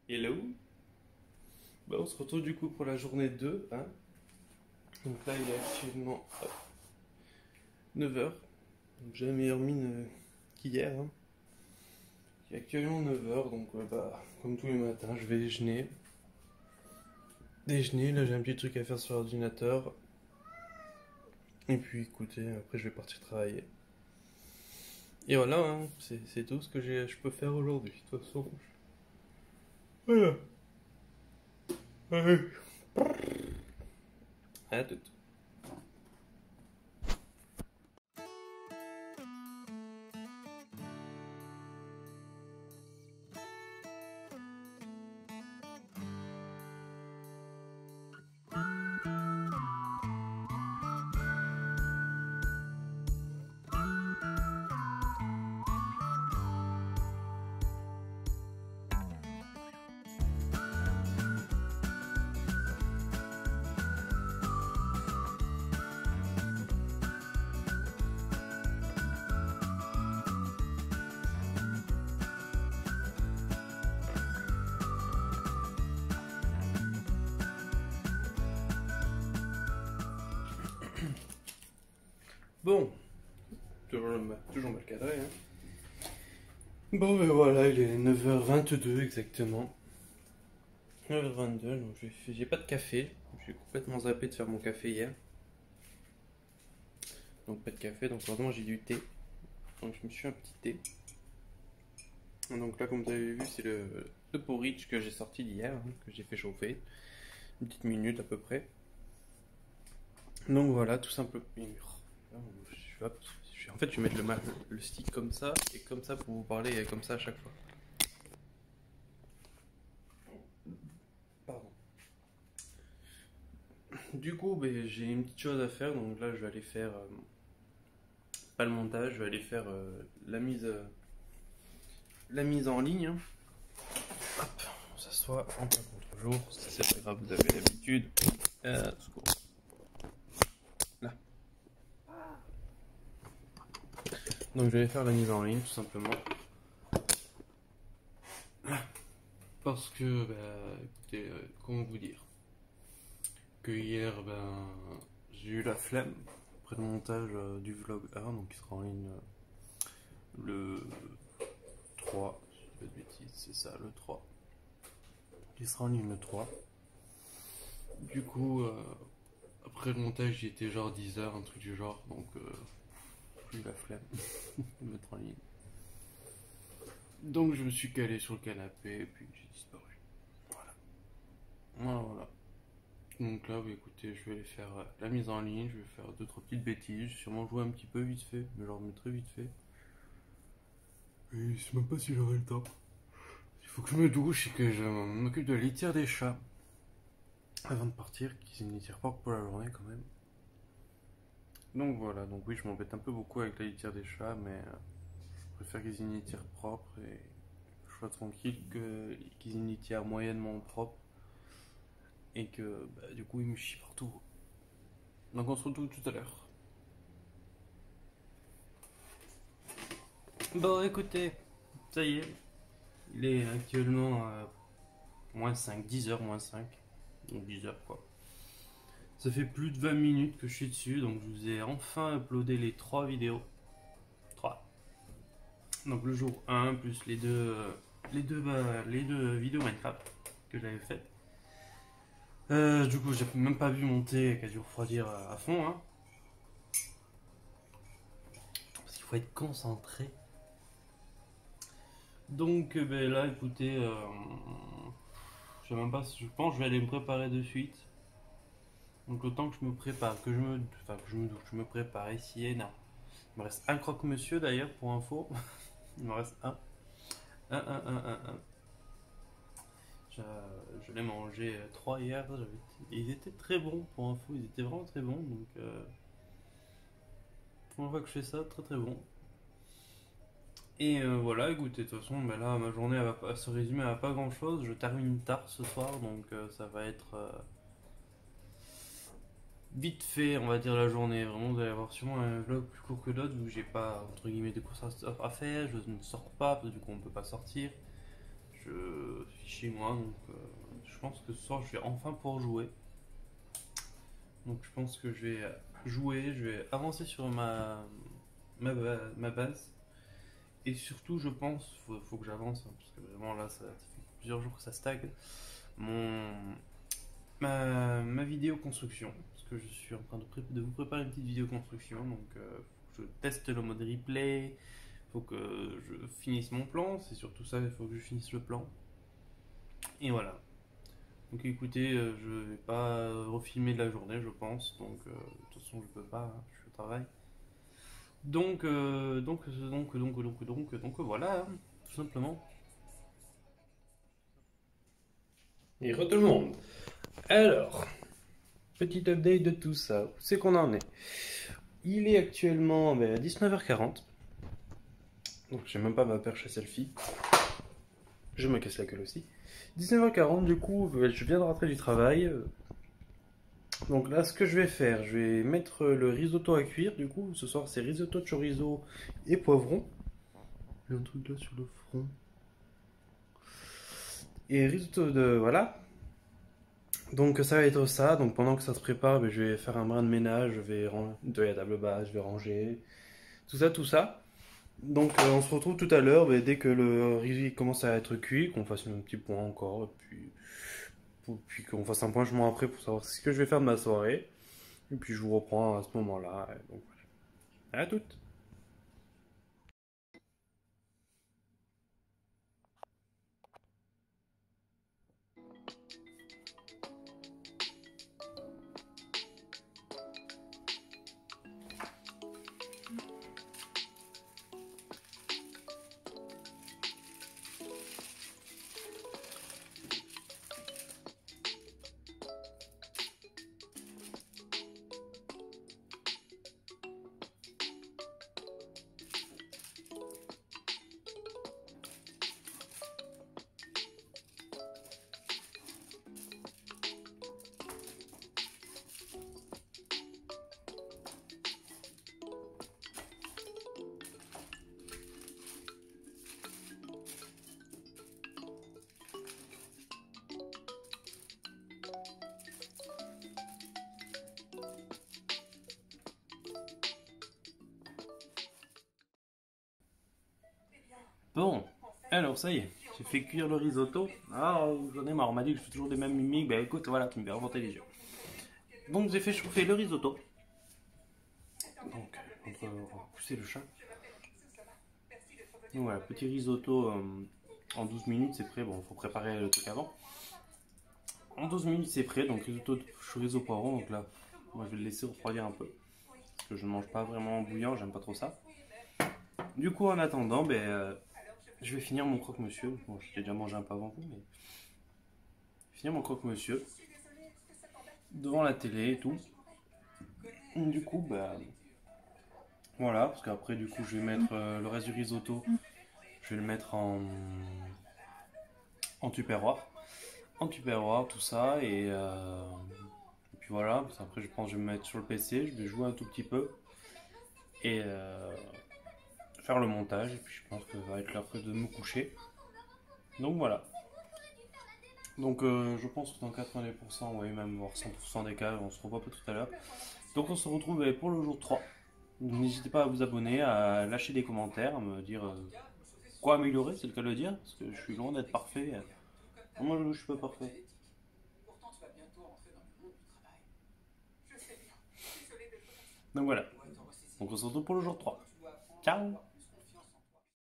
Hello. Bah, on se retrouve du coup pour la journée 2, hein. Donc là il est actuellement 9 h. Donc j'ai la meilleure mine qu'hier, hein. Il est actuellement 9 h, donc bah comme tous les matins je vais déjeuner. Déjeuner, là j'ai un petit truc à faire sur l'ordinateur. Et puis écoutez, après je vais partir travailler. Et voilà, hein, c'est tout ce que je peux faire aujourd'hui. De toute façon, voilà. Ouais. À tout. Bon, toujours mal cadré, hein. Bon, ben voilà, il est 9 h 22 exactement. 9 h 22, donc j'ai pas de café. J'ai complètement zappé de faire mon café hier. Donc pas de café, donc heureusement j'ai du thé. Donc je me suis fait un petit thé. Donc là, comme vous avez vu, c'est le porridge que j'ai sorti d'hier, hein, que j'ai fait chauffer. Une petite minute à peu près. Donc voilà, tout simplement. En fait, je vais mettre le stick comme ça, et comme ça pour vous parler comme ça à chaque fois. Pardon. Du coup, ben, j'ai une petite chose à faire, donc là je vais aller faire, pas le montage, je vais aller faire la mise en ligne, hein. Hop, on s'assoit en plein contre-jour, c'est pas grave, vous avez l'habitude. Secours. Là. Donc je vais faire la mise en ligne tout simplement. Parce que, bah, écoutez, comment vous dire, que hier, ben, j'ai eu la flemme après le montage du vlog 1, donc qui sera en ligne le 3, si je dis pas de bêtises, c'est ça, le 3. Qui sera en ligne le 3. Du coup, après le montage, j'y étais genre 10 h, un truc du genre, donc j'ai eu la flemme de mettre en ligne. Donc je me suis calé sur le canapé et puis j'ai disparu. Voilà. Voilà. Donc là, bah, écoutez, je vais aller faire la mise en ligne, je vais faire 2-3 petites bêtises, sûrement jouer un petit peu vite fait, mais genre mais très vite fait. Et je sais même pas si j'aurai le temps. Il faut que je me douche et que je m'occupe de la litière des chats avant de partir, qu'ils aient une litière propre pour la journée quand même. Donc voilà, donc oui, je m'embête un peu beaucoup avec la litière des chats, mais je préfère qu'ils aient une litière propre et que je sois tranquille qu'ils aient une litière moyennement propre et que bah, du coup ils me chient partout. Donc on se retrouve tout à l'heure. Bon écoutez, ça y est, il est actuellement moins 5, 10 h moins 5, donc 10 h quoi. Ça fait plus de 20 minutes que je suis dessus, donc je vous ai enfin uploadé les 3 vidéos. 3. Donc le jour 1 plus les deux vidéos Minecraft que j'avais faites. Du coup, j'ai même pas vu monter qui a dû refroidir à fond, hein. Parce qu'il faut être concentré. Donc ben là, écoutez, je sais même pas, je pense que je vais aller me préparer de suite. Donc le temps que je me prépare, que je me douche, je me prépare ici et là. Il me reste un croque-monsieur d'ailleurs pour info. Il me reste un. Un. Je l'ai mangé 3 hier. Ils étaient très bons pour info, ils étaient vraiment très bons. Donc on voit que je fais ça, très très bon. Et voilà, écoutez, de toute façon, ben là, ma journée elle va pas se résumer à pas grand chose. Je termine tard ce soir, donc ça va être vite fait, on va dire, la journée. Vraiment, vous allez avoir sûrement un vlog plus court que d'autres où j'ai pas, entre guillemets, de courses à faire. Je ne sors pas, parce que du coup, on peut pas sortir. Je chez moi, donc je pense que ce soir je vais enfin pouvoir jouer. Donc je pense que je vais jouer, je vais avancer sur ma base. Et surtout, je pense, faut que j'avance, hein, parce que vraiment là, ça fait plusieurs jours que ça stagne. Mon, ma vidéo construction, parce que je suis en train de vous préparer une petite vidéo construction, donc faut que je teste le mode replay, faut que je finisse mon plan, c'est surtout ça, il faut que je finisse le plan. Et voilà. Donc écoutez, je vais pas refilmer de la journée, je pense, donc de toute façon je peux pas, hein, je suis au travail. Donc voilà, hein, tout simplement. Et re tout le monde. Alors, petit update de tout ça. Où c'est qu'on en est? Il est actuellement 19h40. Donc j'ai même pas ma perche à selfie. Je me casse la gueule aussi. 19h40, du coup, je viens de rentrer du travail. Donc là, ce que je vais faire, je vais mettre le risotto à cuire. Du coup, ce soir, c'est risotto de chorizo et poivron. J'ai un truc là sur le front. Et risotto de... Voilà. Donc ça va être ça. Donc pendant que ça se prépare, je vais faire un brin de ménage. Je vais nettoyer la table basse, je vais ranger. Tout ça, tout ça. Donc on se retrouve tout à l'heure, dès que le riz commence à être cuit, qu'on fasse un petit point encore, puis qu'on fasse un point jugement après pour savoir ce que je vais faire de ma soirée. Et puis je vous reprends à ce moment-là. Donc voilà. À toutes. Bon, alors ça y est, j'ai fait cuire le risotto. Ah, j'en ai marre, on m'a dit que je fais toujours des mêmes mimiques. Bah écoute, voilà, tu me fais remonter les yeux. Donc j'ai fait chauffer le risotto. Donc, on va pousser le chat. Donc voilà, petit risotto en 12 minutes, c'est prêt. Bon, il faut préparer le truc avant. En 12 minutes, c'est prêt. Donc risotto de chorizo poivron. Donc là, moi je vais le laisser refroidir un peu. Parce que je ne mange pas vraiment bouillant, j'aime pas trop ça. Du coup, en attendant, je vais finir mon croque-monsieur. Bon, j'ai déjà mangé un peu avant vous, mais... finir mon croque-monsieur. Devant la télé et tout. Du coup, voilà, parce qu'après, du coup, je vais mettre le reste du risotto. Je vais le mettre en tupperware. En tupperware, tout ça. Et puis voilà, parce qu'après, je pense que je vais me mettre sur le PC. Je vais jouer un tout petit peu. Et faire le montage. Et puis, je pense que ça va être l'heure de me coucher. Donc voilà. Donc je pense que dans 90%, ouais, même voire 100% des cas, on se revoit pas tout à l'heure. Donc on se retrouve pour le jour 3. N'hésitez pas à vous abonner, à lâcher des commentaires, à me dire quoi améliorer, c'est le cas de le dire, parce que je suis loin d'être parfait. Moi je suis pas parfait. Donc voilà. Donc on se retrouve pour le jour 3. Ciao!